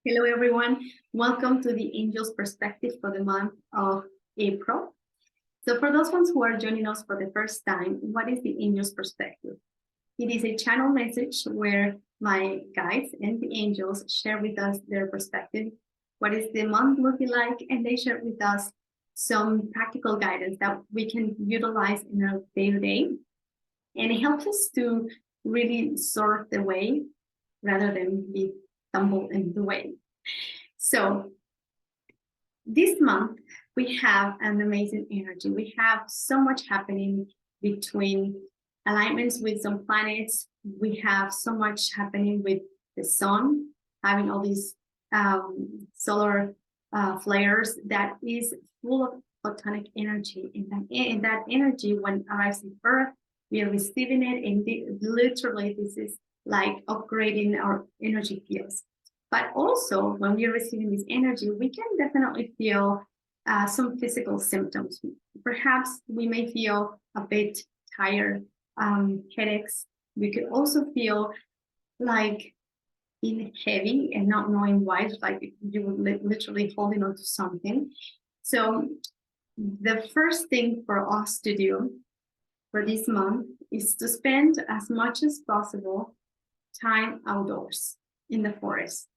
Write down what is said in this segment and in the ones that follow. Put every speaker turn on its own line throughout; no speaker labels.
Hello, everyone. Welcome to the Angel's Perspective for the month of April. So for those ones who are joining us for the first time, what is the Angel's Perspective? It is a channel message where my guides and the angels share with us their perspective, what is the month looking like, and they share with us some practical guidance that we can utilize in our day-to-day. And it helps us to really surf the way rather than be tumbled in the way. So this month, we have an amazing energy. We have so much happening between alignments with some planets. We have so much happening with the sun, having all these solar flares that is full of photonic energy. And that energy, when it arrives in Earth, we are receiving it. And literally, this is like upgrading our energy fields. But also, when we are receiving this energy, we can definitely feel some physical symptoms. Perhaps we may feel a bit tired, headaches. We could also feel like being heavy and not knowing why, it's like you were literally holding on to something. So the first thing for us to do for this month is to spend as much as possible time outdoors in the forest,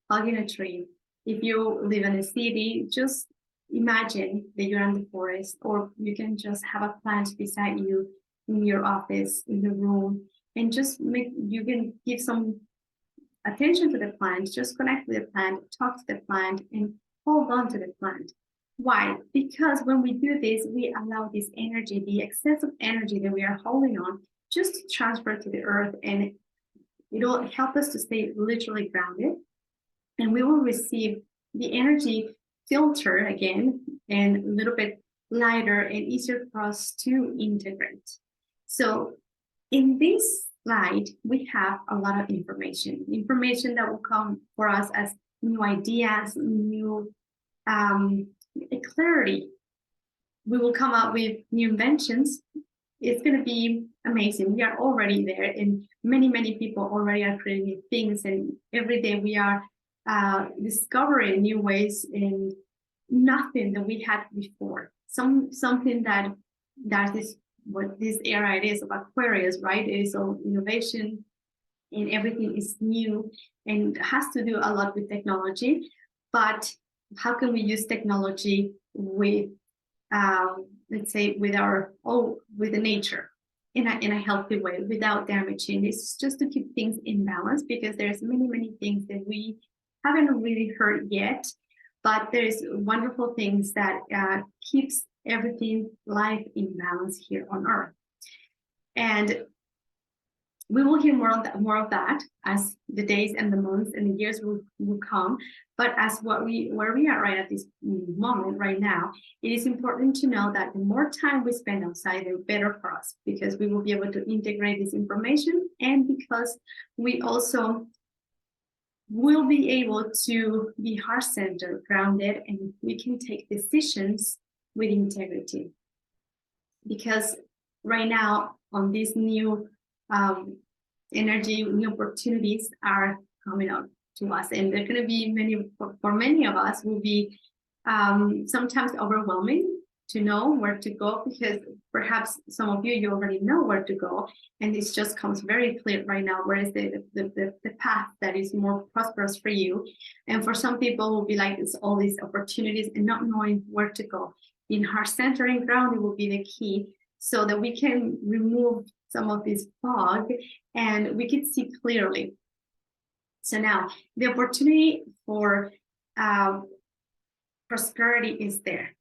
hugging a tree. If you live in a city, just imagine that you're in the forest, or you can just have a plant beside you in your office, in the room, and just you can give some attention to the plant, just connect with the plant, talk to the plant, and hold on to the plant. Why? Because when we do this, we allow this energy, the excessive energy that we are holding on, just to transfer to the earth, and it'll help us to stay literally grounded. And we will receive the energy filter again and a little bit lighter and easier for us to integrate. So in this slide, we have a lot of information that will come for us as new ideas, new clarity. We will come up with new inventions. It's going to be amazing. We are already there, and many people already are creating things, and every day we are discovering new ways in nothing that we had before. Something that is what this era it is of Aquarius, right? It is all innovation, and everything is new and has to do a lot with technology. But how can we use technology with let's say with the nature in a healthy way without damaging? It's just to keep things in balance, because there's many things that we haven't really heard yet, but there's wonderful things that keeps everything life in balance here on Earth. And we will hear more of that as the days and the months and the years will come. But as where we are right at this moment right now, it is important to know that the more time we spend outside, the better for us, because we will be able to integrate this information, and because we also will be able to be heart-centered, grounded, and we can take decisions with integrity. Because right now, on this new energy, new opportunities are coming up to us, and they're going to be for many of us will be sometimes overwhelming to know where to go, because perhaps some of you already know where to go, and this just comes very clear right now, where is the path that is more prosperous for you. And for some people will be like, it's all these opportunities and not knowing where to go. In heart-centered and grounded will be the key, so that we can remove some of this fog and we can see clearly. So now the opportunity for prosperity is there.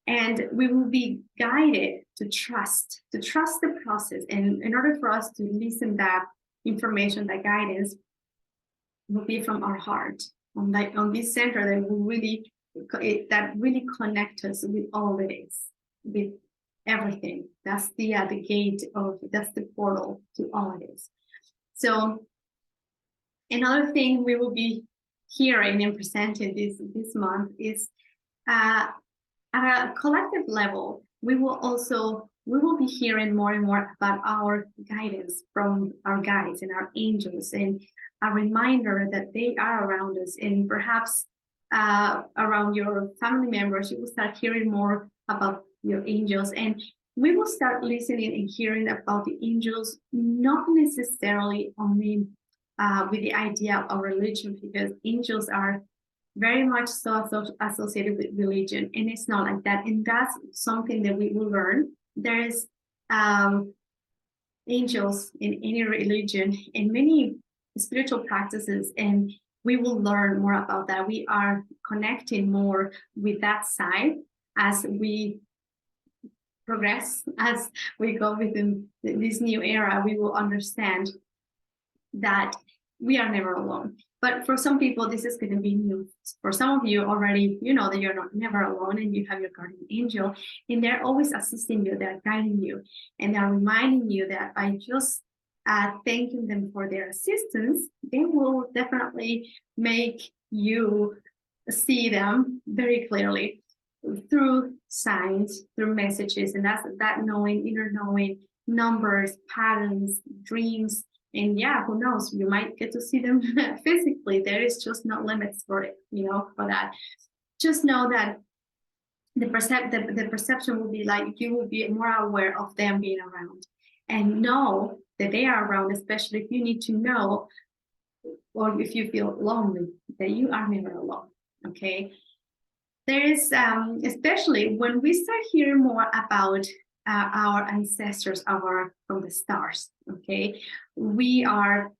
And we will be guided to trust the process. And in order for us to listen that information, that guidance will be from our heart, on this center that will really connect us with all it is, with everything. That's the gate that's the portal to all it is. So another thing we will be hearing and presenting this month is at a collective level, we will also we will be hearing more and more about our guidance from our guides and our angels, and a reminder that they are around us. And perhaps around your family members, you will start hearing more about your angels, and we will start listening and hearing about the angels, not necessarily only with the idea of religion, because angels are very much so associated with religion, and it's not like that. And that's something that we will learn. There's angels in any religion, in many spiritual practices, and we will learn more about that. We are connecting more with that side as we progress, as we go within this new era. We will understand that we are never alone. But for some people, this is going to be new. For some of you already, you know that you're not never alone, and you have your guardian angel, and they're always assisting you, they're guiding you, and they're reminding you that by just thanking them for their assistance, they will definitely make you see them very clearly through signs, through messages, and that's that knowing, inner knowing, numbers, patterns, dreams. And yeah, who knows, you might get to see them physically. There is just no limits for it, for that. Just know that the perception will be like, you will be more aware of them being around, and know that they are around, especially if you need to know, or if you feel lonely, that you are never alone. Okay. There is, especially when we start hearing more about our ancestors, from the stars. Okay, we are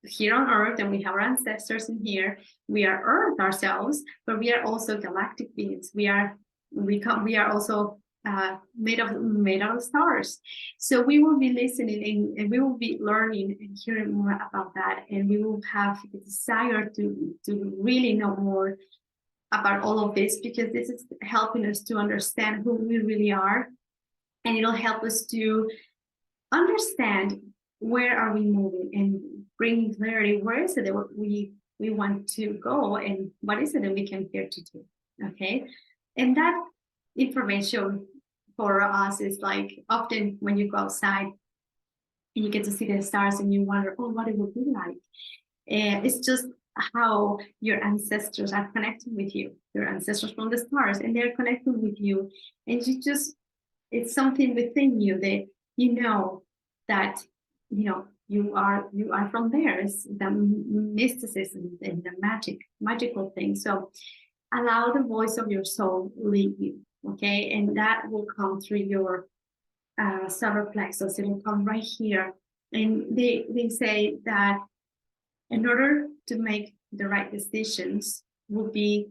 here on Earth, and we have our ancestors in here. We are Earth ourselves, but we are also galactic beings. We are also made out of stars. So we will be listening, and we will be learning and hearing more about that, and we will have the desire to really know more about all of this, because this is helping us to understand who we really are, and it'll help us to understand where are we moving, and bring clarity. Where is it that we want to go, and what is it that we came here to do? Okay, and that information for us is like, often when you go outside and you get to see the stars, and you wonder, oh, what it would be like. And it's just how your ancestors are connecting with you, your ancestors from the stars, and they're connecting with you. And it's something within you that that you are from there. It's the mysticism and the magical thing. So allow the voice of your soul lead you, okay? And that will come through your solar plexus. It will come right here. And they say that in order to make the right decisions, will be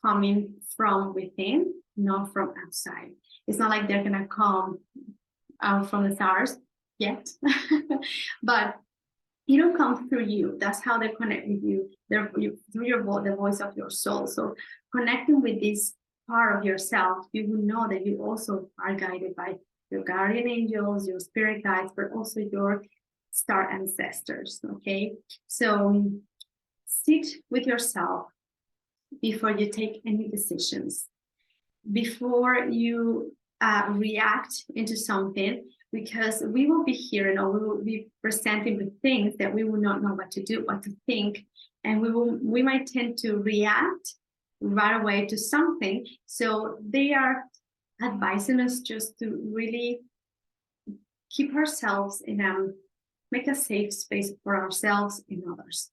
coming from within, not from outside. It's not like they're gonna come out from the stars yet, but it'll come through you. That's how they connect with you. Through the voice of your soul. So connecting with this part of yourself, you will know that you also are guided by your guardian angels, your spirit guides, but also your star ancestors. Okay, so sit with yourself before you take any decisions, before you react into something, because we will be hearing, or we will be presenting with things that we will not know what to do, what to think, and we might tend to react right away to something. So they are advising us just to really keep ourselves make a safe space for ourselves and others.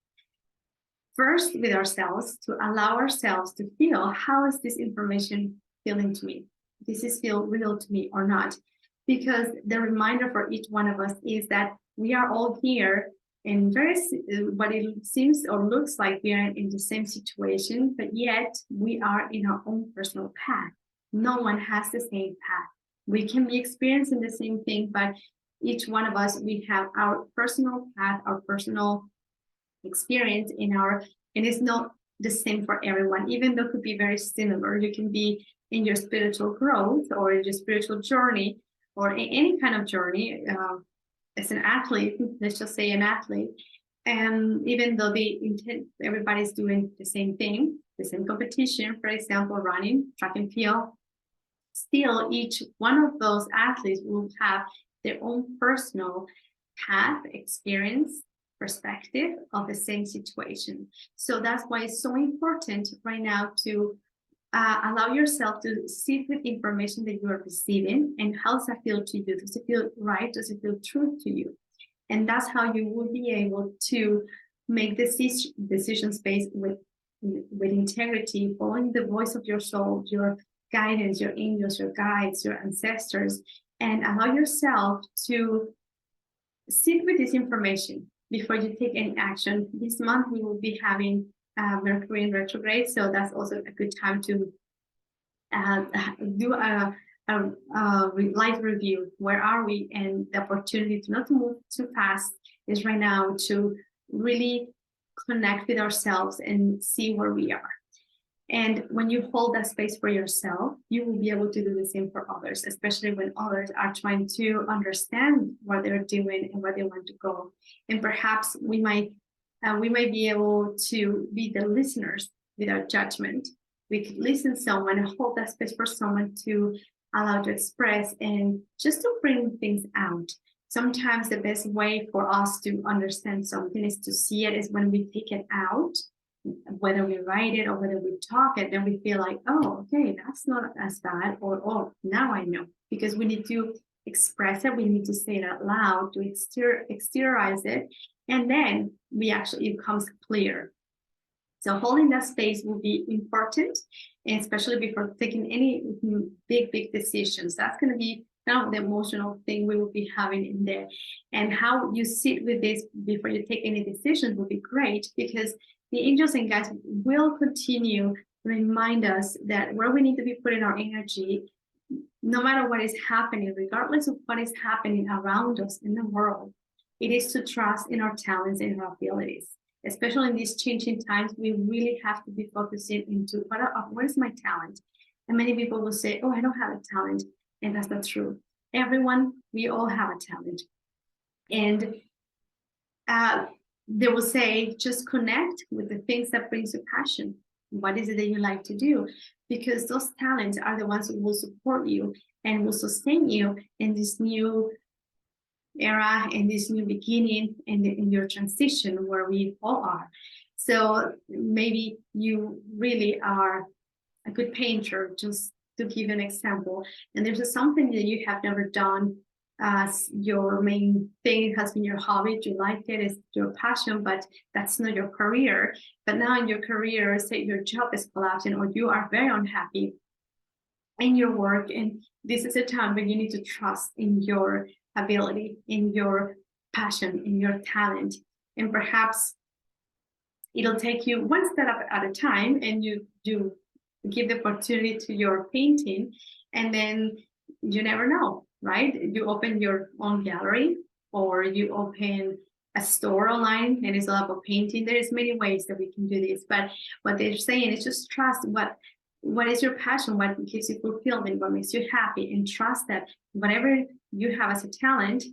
First, with ourselves, to allow ourselves to feel, how is this information feeling to me? Does this feel real to me or not? Because the reminder for each one of us is that we are all here, and what it seems or looks like we are in the same situation, but yet we are in our own personal path. No one has the same path. We can be experiencing the same thing, but each one of us, we have our personal path, our personal experience and it's not the same for everyone, even though it could be very similar. You can be in your spiritual growth, or in your spiritual journey, or in any kind of journey, as an athlete, let's just say an athlete, and even though everybody's doing the same thing, the same competition, for example, running, track and field, still each one of those athletes will have their own personal path, experience, perspective of the same situation. So that's why it's so important right now to allow yourself to sit with information that you are receiving and how does that feel to you? Does it feel right? Does it feel true to you? And that's how you will be able to make decisions based with integrity, following the voice of your soul, your guidance, your angels, your guides, your ancestors, and allow yourself to sit with this information before you take any action. This month we will be having Mercury in retrograde, so that's also a good time to do a life review. Where are we? And the opportunity to not to move too fast is right now to really connect with ourselves and see where we are. And when you hold that space for yourself, you will be able to do the same for others, especially when others are trying to understand what they're doing and where they want to go. And perhaps we might be able to be the listeners without judgment. We could listen to someone and hold that space for someone to allow to express and just to bring things out. Sometimes the best way for us to understand something is to see it is when we take it out, whether we write it or whether we talk it, then we feel like, oh, okay, that's not as bad, or oh, now I know. Because we need to express it, we need to say it out loud, to exteriorize it, and then it becomes clear. So holding that space will be important, and especially before taking any big decisions. That's going to be now the emotional thing we will be having in there. And how you sit with this before you take any decisions will be great, because the angels and guides will continue to remind us that where we need to be putting our energy, no matter what is happening, regardless of what is happening around us in the world, it is to trust in our talents and our abilities. Especially in these changing times, we really have to be focusing into what is my talent? And many people will say, oh, I don't have a talent. And that's not true. Everyone, we all have a talent. And they will say, just connect with the things that brings you passion. What is it that you like to do? Because those talents are the ones who will support you and will sustain you in this new era, in this new beginning, in your transition where we all are. So maybe you really are a good painter, just to give an example, and there's something that you have never done as your main thing. It has been your hobby, you like it, it's your passion, but that's not your career. But now in your career, say your job is collapsing or you are very unhappy in your work, and this is a time when you need to trust in your ability, in your passion, in your talent. And perhaps it'll take you one step at a time, and you give the opportunity to your painting, and then you never know, right? You open your own gallery, or you open a store online and it's all about painting. There's many ways that we can do this, but what they're saying is just trust what is your passion, what gives you fulfillment, what makes you happy, and trust that whatever you have as a talent,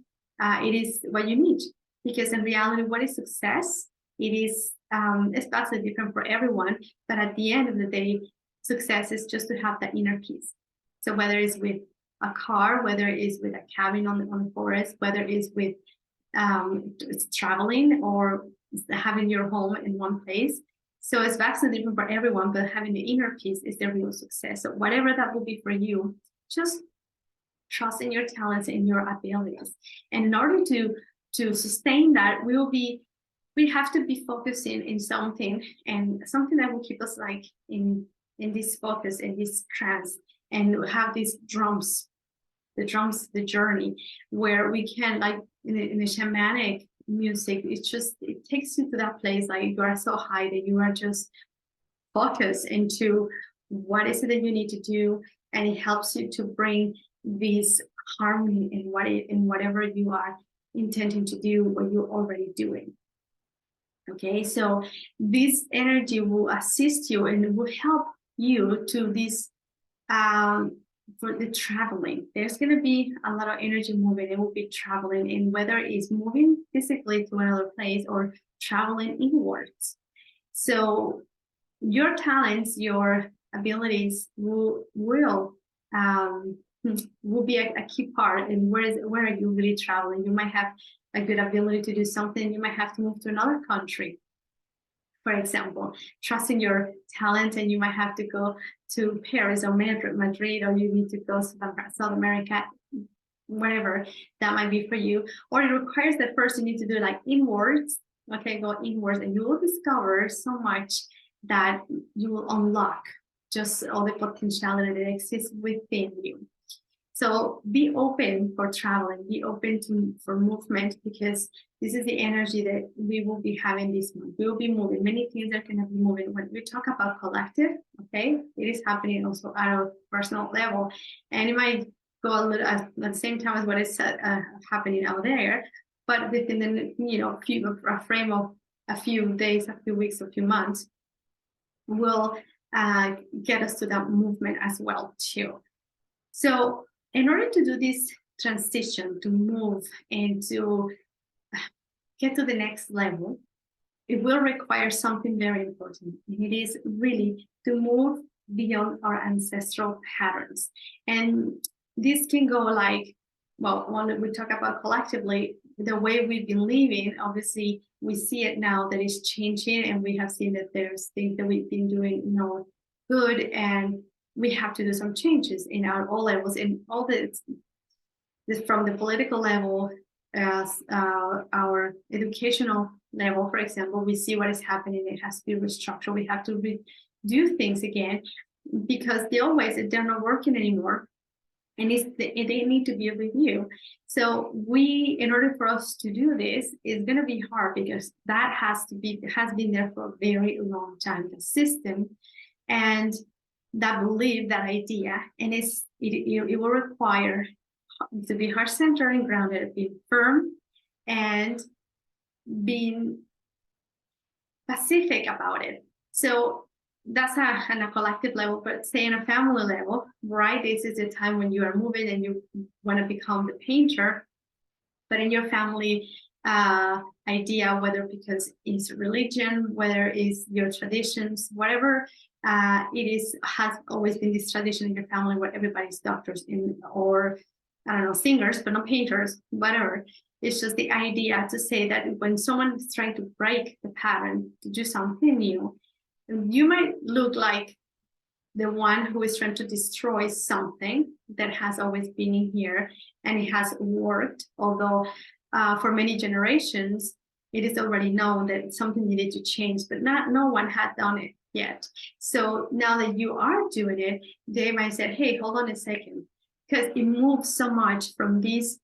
it is what you need. Because in reality, what is success? It is it's vastly different for everyone, but at the end of the day, success is just to have that inner peace. So whether it's with a car, whether it's with a cabin on the forest, whether it's with traveling or having your home in one place. So it's vastly different for everyone, but having the inner peace is the real success. So whatever that will be for you, just trust in your talents and your abilities. And in order to sustain that, we have to be focusing in something, and something that will keep us like in this focus, in this trance, and have these the journey, where we can, like in the shamanic music, it takes you to that place, like you are so high that you are just focused into what is it that you need to do, and it helps you to bring this harmony in whatever you are intending to do, what you're already doing. Okay, so this energy will assist you and it will help you to this for the traveling. There's going to be a lot of energy moving. It will be traveling, and whether it's moving physically to another place or traveling inwards. So your talents, your abilities will will be a key part. And where are you really traveling? You might have a good ability to do something. You might have to move to another country, for example, trusting your talent, and you might have to go to Paris or Madrid, or you need to go to South America, whatever that might be for you. Or it requires that first you need to do like inwards, okay, go inwards, and you will discover so much that you will unlock just all the potentiality that exists within you. So be open for traveling, be open for movement, because this is the energy that we will be having this month. We will be moving. Many things are going to be moving. When we talk about collective, okay, it is happening also at a personal level. And it might go a little at the same time as what is happening out there, but within the a frame of a few days, a few weeks, a few months, will get us to that movement as well too. So in order to do this transition, to move and to get to the next level, it will require something very important. And it is really to move beyond our ancestral patterns. And this can go like, well, when we talk about collectively, the way we've been living, obviously, we see it now that it's changing, and we have seen that there's things that we've been doing, good, and we have to do some changes in all levels, in all this from the political level, as our educational level, for example. We see what is happening. It has to be restructured. We have to do things again, because the old ways, they're not working anymore, and they need to be reviewed. So in order for us to do this, it's going to be hard, because that has been there for a very long time, the system and that belief, that idea, and it will require to be heart-centered and grounded, being firm and being pacific about it. So that's on a collective level, but say on a family level, right? This is the time when you are moving and you want to become the painter, but in your family idea, whether because it's religion, whether it's your traditions, whatever has always been this tradition in your family where everybody's doctors or I don't know, singers, but not painters, whatever. It's just the idea to say that when someone is trying to break the pattern, to do something new, you might look like the one who is trying to destroy something that has always been in here, and it has worked, although for many generations, it is already known that something needed to change, but no one had done it yet. So now that you are doing it, they might say, hey, hold on a second, because it moves so much from this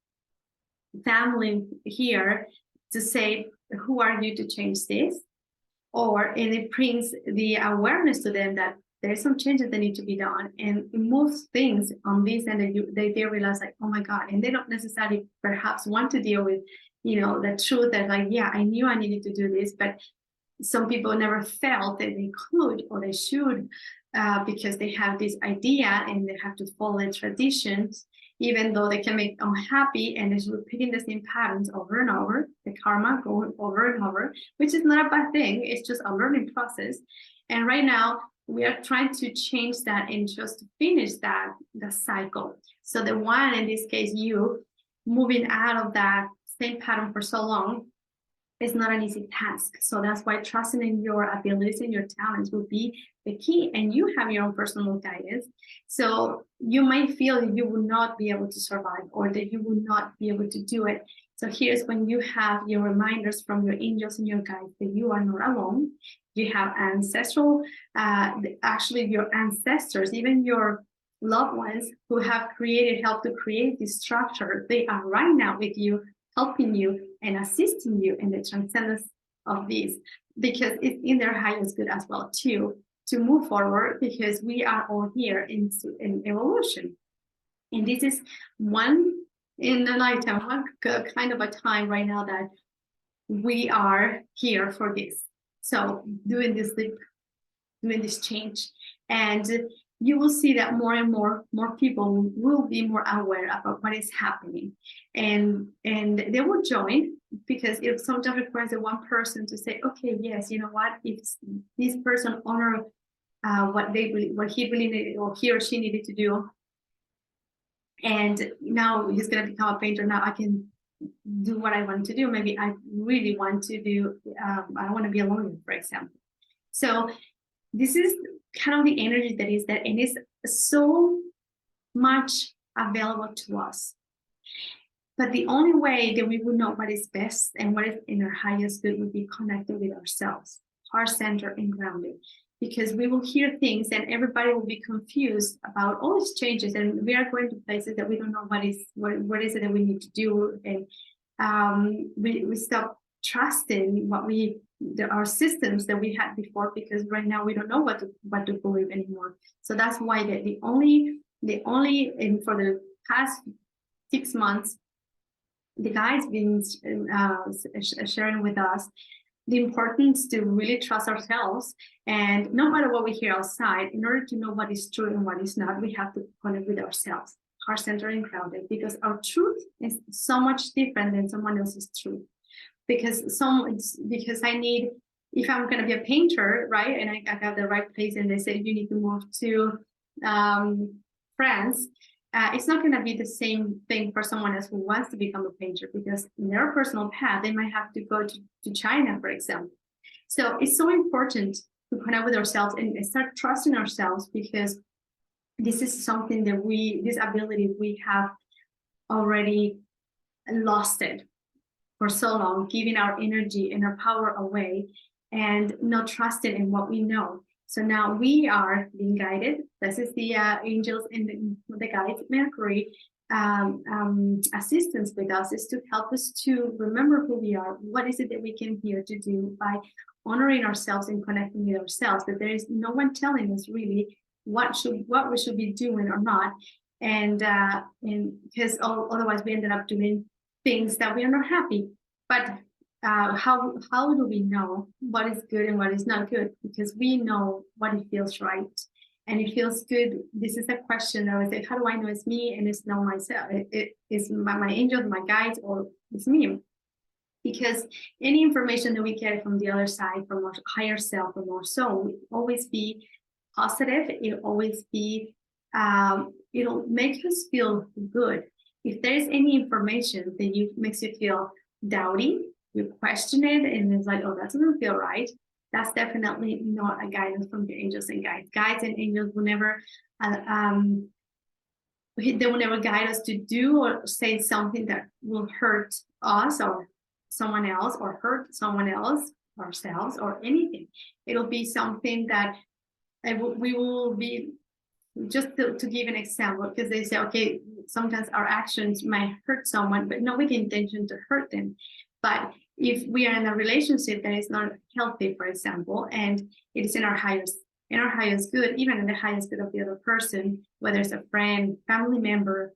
family here to say, who are you to change this? And it brings the awareness to them that there's some changes that need to be done, and it moves things on this end that they realize like, oh my God, and they don't necessarily perhaps want to deal with, the truth that like, yeah, I knew I needed to do this, but some people never felt that they could or they should, because they have this idea and they have to follow the traditions, even though they can make them happy, and it's repeating the same patterns over and over, the karma going over and over, which is not a bad thing. It's just a learning process. And right now we are trying to change that and just finish the cycle. So the one, in this case, you moving out of that same pattern for so long, is not an easy task. So that's why trusting in your abilities and your talents will be the key. And you have your own personal guidance. So you might feel you will not be able to survive, or that you will not be able to do it. So here's when you have your reminders from your angels and your guides that you are not alone. You have ancestral, actually your ancestors, even your loved ones who have helped to create this structure. They are right now with you, helping you and assisting you in the transcendence of this, because it's in their highest good as well too, to move forward, because we are all here in evolution. And this is one in a lifetime, one kind of a time right now that we are here for this. So doing this change, and you will see that more and more people will be more aware about what is happening, and they will join, because it sometimes requires one person to say, okay, yes, you know what, if this person honor what he really needed, or he or she needed to do, And now he's going to become a painter. Now I can do what I want to do. Maybe I really want to do, I want to be a lawyer, for example. So this is kind of the energy that is there, and it's so much available to us. But the only way that we will know what is best and what is in our highest good would be connected with ourselves, heart center and grounded. Because we will hear things and everybody will be confused about all these changes, and we are going to places that we don't know what is it that we need to do, and we stop trusting our systems that we had before, because right now we don't know what to believe anymore. So that's why the only and for the past 6 months, the guide's been sharing with us the importance to really trust ourselves, and no matter what we hear outside, in order to know what is true and what is not, we have to connect with ourselves, heart center and grounded, because our truth is so much different than someone else's truth. Because I need, if I'm going to be a painter, right, and I got the right place, and they say you need to move to France, it's not going to be the same thing for someone else who wants to become a painter, because in their personal path, they might have to go to China, for example. So it's so important to connect with ourselves and start trusting ourselves, because this is something that this ability we have already lost it for so long, giving our energy and our power away and not trusting in what we know. So now we are being guided. This is the angels and the guides, Mercury, assistance with us, is to help us to remember who we are. What is it that we came here to do by honoring ourselves and connecting with ourselves? That there is no one telling us really what we should be doing or not, and because otherwise we ended up doing things that we are not happy. But how do we know what is good and what is not good? Because we know what it feels right, and it feels good. This is a question I was like, how do I know it's me and it's not myself? It is my angels, my guides, or it's me? Because any information that we get from the other side, from our higher self, from our soul, will always be positive. It'll always be, it'll make us feel good. If there's any information that makes you feel doubting, you question it, and it's like, oh, that doesn't feel right, that's definitely not a guidance from the angels and guides. Guides and angels will never, they will never guide us to do or say something that will hurt us or someone else, or hurt someone else, ourselves, or anything. It'll be something that we will be, just to give an example, because they say, okay, sometimes our actions might hurt someone, but not with the intention to hurt them. But if we are in a relationship that is not healthy, for example, and it is in our highest good, even in the highest good of the other person, whether it's a friend, family member,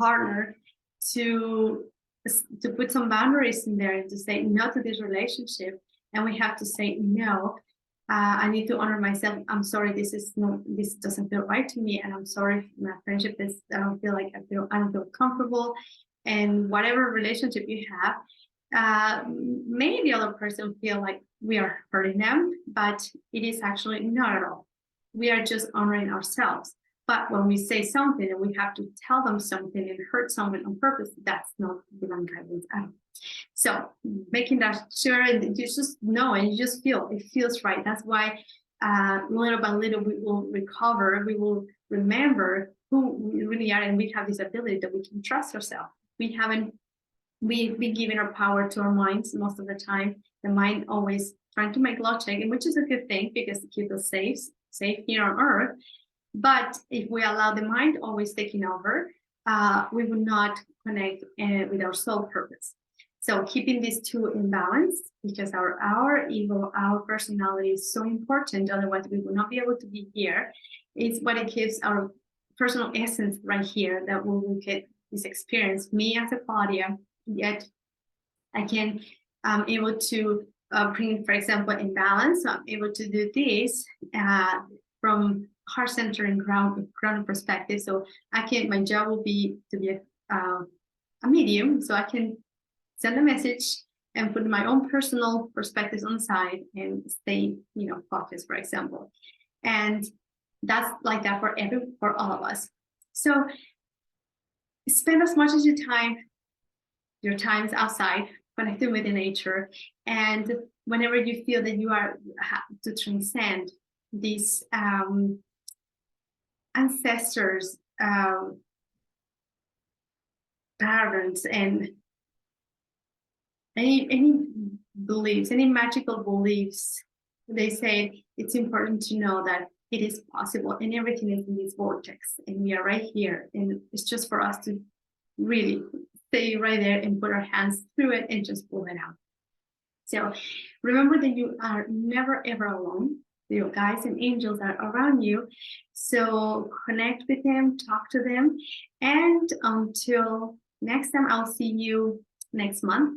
partner, to put some boundaries in there and to say no to this relationship, and we have to say no. I need to honor myself. I'm sorry, this doesn't feel right to me, and I'm sorry, my friendship is, I don't feel comfortable. And whatever relationship you have, maybe the other person feel like we are hurting them, but it is actually not at all. We are just honoring ourselves. But when we say something and we have to tell them something and hurt someone on purpose, that's not divine guidance at all. So making that sure, and you just know, and you just feel it feels right. That's why little by little we will recover, we will remember who we really are, and we have this ability that we can trust ourselves. We've been giving our power to our minds most of the time. The mind always trying to make logic, and which is a good thing, because to keep us safe here on earth. But if we allow the mind always taking over, we will not connect with our soul purpose. So keeping these two in balance, because our ego, our personality is so important, otherwise we will not be able to be here, is what it gives our personal essence right here, that we will get this experience. Me as a Claudia, yet I can, I'm able to bring, for example, in balance. So I'm able to do this from heart center and ground perspective. So my job will be to be a medium, so I can send a message and put my own personal perspectives on the side and stay, focused, for example. And that's like that for all of us. So spend as much as your time is outside, connecting with the nature. And whenever you feel that you are to transcend these ancestors, patterns, and any beliefs, any magical beliefs, they say it's important to know that it is possible and everything is in this vortex and we are right here, and it's just for us to really stay right there and put our hands through it and just pull it out. So remember that you are never ever alone. Your guides and angels are around you, so connect with them, talk to them, and until next time, I'll see you next month.